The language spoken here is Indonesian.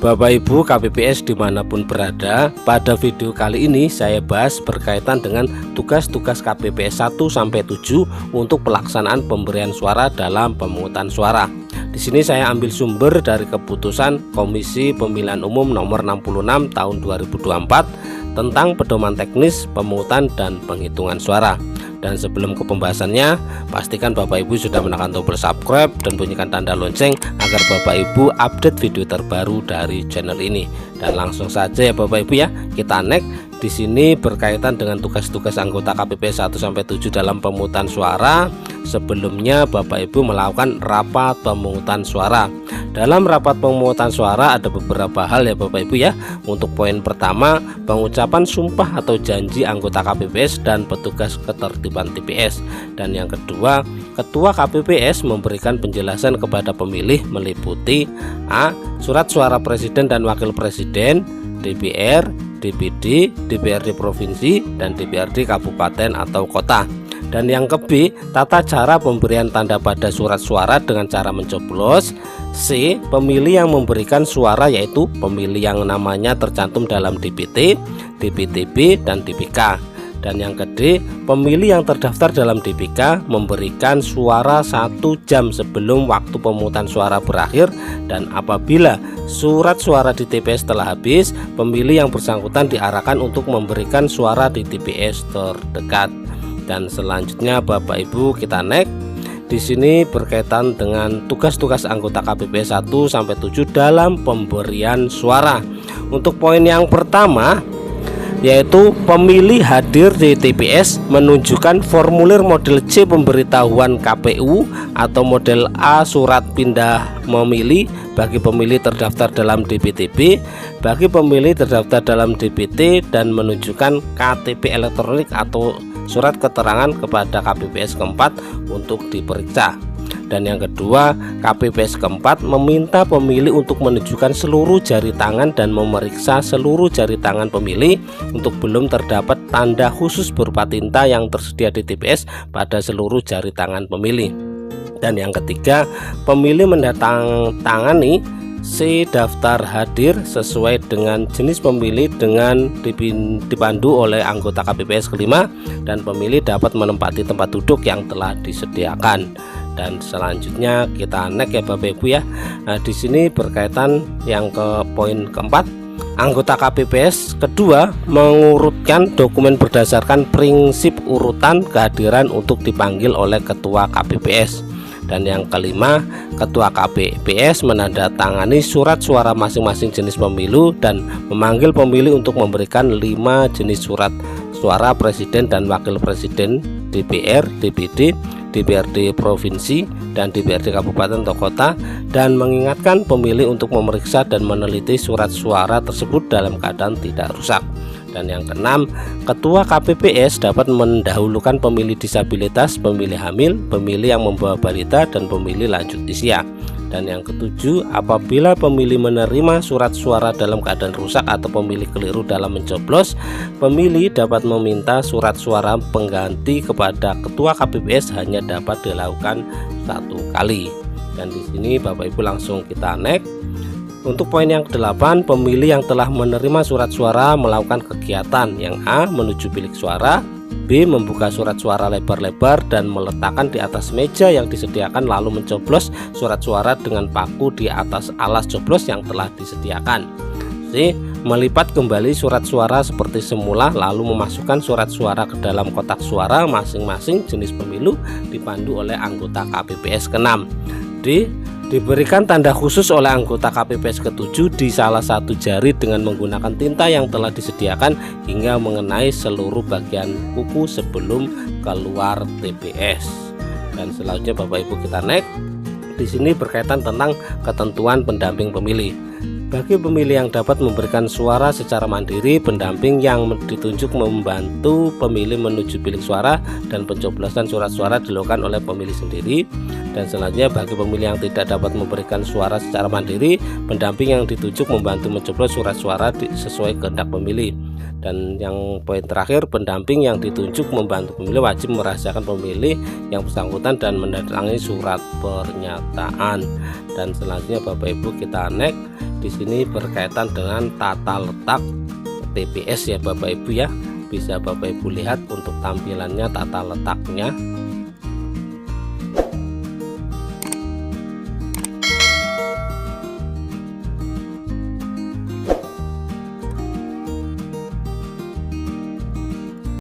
Bapak Ibu KPPS dimanapun berada, pada video kali ini saya bahas berkaitan dengan tugas-tugas KPPS 1-7 untuk pelaksanaan pemberian suara dalam pemungutan suara. Di sini saya ambil sumber dari keputusan Komisi Pemilihan Umum nomor 66 tahun 2024 tentang pedoman teknis pemungutan dan penghitungan suara. Dan sebelum ke pembahasannya, pastikan Bapak Ibu sudah menekan tombol subscribe dan bunyikan tanda lonceng agar Bapak Ibu update video terbaru dari channel ini. Dan langsung saja ya Bapak Ibu ya, kita next. Di sini berkaitan dengan tugas-tugas anggota KPPS 1-7 dalam pemungutan suara. Sebelumnya Bapak Ibu melakukan rapat pemungutan suara. Dalam rapat pemungutan suara ada beberapa hal ya Bapak Ibu ya. Untuk poin pertama, pengucapan sumpah atau janji anggota KPPS dan petugas ketertiban TPS. Dan yang kedua, Ketua KPPS memberikan penjelasan kepada pemilih meliputi A. Surat suara Presiden dan Wakil Presiden, DPR, DPD, DPRD Provinsi, dan DPRD Kabupaten atau Kota. Dan yang ke B, tata cara pemberian tanda pada surat suara dengan cara mencoblos. C. Pemilih yang memberikan suara yaitu pemilih yang namanya tercantum dalam DPT, DPTB, dan DPK. Dan yang ke D, pemilih yang terdaftar dalam DPK memberikan suara 1 jam sebelum waktu pemungutan suara berakhir. Dan apabila surat suara di TPS telah habis, pemilih yang bersangkutan diarahkan untuk memberikan suara di TPS terdekat. Dan selanjutnya Bapak Ibu kita next. Di sini berkaitan dengan tugas-tugas anggota KPPS 1-7 dalam pemberian suara. Untuk poin yang pertama, yaitu pemilih hadir di TPS menunjukkan formulir model C pemberitahuan KPU atau model A surat pindah memilih bagi pemilih terdaftar dalam DPTB, bagi pemilih terdaftar dalam DPT, dan menunjukkan KTP elektronik atau surat keterangan kepada KPPS keempat untuk diperiksa. Dan yang kedua, KPPS keempat meminta pemilih untuk menunjukkan seluruh jari tangan dan memeriksa seluruh jari tangan pemilih untuk belum terdapat tanda khusus berupa tinta yang tersedia di TPS pada seluruh jari tangan pemilih. Dan yang ketiga, pemilih mendatangani C daftar hadir sesuai dengan jenis pemilih dengan dipandu oleh anggota KPPS kelima, dan pemilih dapat menempati tempat duduk yang telah disediakan. Dan selanjutnya kita next ya Bapak Ibu ya. Nah, di sini berkaitan yang ke poin keempat, anggota KPPS kedua mengurutkan dokumen berdasarkan prinsip urutan kehadiran untuk dipanggil oleh ketua KPPS. Dan yang kelima, ketua KPPS menandatangani surat suara masing-masing jenis pemilu dan memanggil pemilih untuk memberikan 5 jenis surat suara Presiden dan Wakil Presiden, DPR, DPD, DPRD Provinsi, dan DPRD Kabupaten atau Kota, dan mengingatkan pemilih untuk memeriksa dan meneliti surat suara tersebut dalam keadaan tidak rusak. Dan yang keenam, ketua KPPS dapat mendahulukan pemilih disabilitas, pemilih hamil, pemilih yang membawa balita, dan pemilih lanjut usia. Dan yang ketujuh, apabila pemilih menerima surat suara dalam keadaan rusak atau pemilih keliru dalam mencoblos, pemilih dapat meminta surat suara pengganti kepada ketua KPPS hanya dapat dilakukan 1 kali. Dan di sini Bapak Ibu langsung kita next. Untuk poin yang ke-8, pemilih yang telah menerima surat suara melakukan kegiatan yang A. menuju bilik suara, B. membuka surat suara lebar-lebar dan meletakkan di atas meja yang disediakan lalu mencoblos surat suara dengan paku di atas alas coblos yang telah disediakan. C. melipat kembali surat suara seperti semula lalu memasukkan surat suara ke dalam kotak suara masing-masing jenis pemilu dipandu oleh anggota KPPS ke-6. D. diberikan tanda khusus oleh anggota KPPS ke-7 di salah satu jari dengan menggunakan tinta yang telah disediakan hingga mengenai seluruh bagian kuku sebelum keluar TPS. Dan selanjutnya Bapak Ibu kita next. Di sini berkaitan tentang ketentuan pendamping pemilih. Bagi pemilih yang dapat memberikan suara secara mandiri, pendamping yang ditunjuk membantu pemilih menuju bilik suara dan pencoblosan surat suara dilakukan oleh pemilih sendiri. Dan selanjutnya bagi pemilih yang tidak dapat memberikan suara secara mandiri, pendamping yang ditunjuk membantu mencoblos surat suara sesuai kehendak pemilih. Dan yang poin terakhir, pendamping yang ditunjuk membantu pemilih wajib merahasiakan pemilih yang bersangkutan dan menandatangani surat pernyataan. Dan selanjutnya Bapak Ibu kita next. Di sini berkaitan dengan tata letak TPS ya Bapak Ibu ya. Bisa Bapak Ibu lihat untuk tampilannya tata letaknya.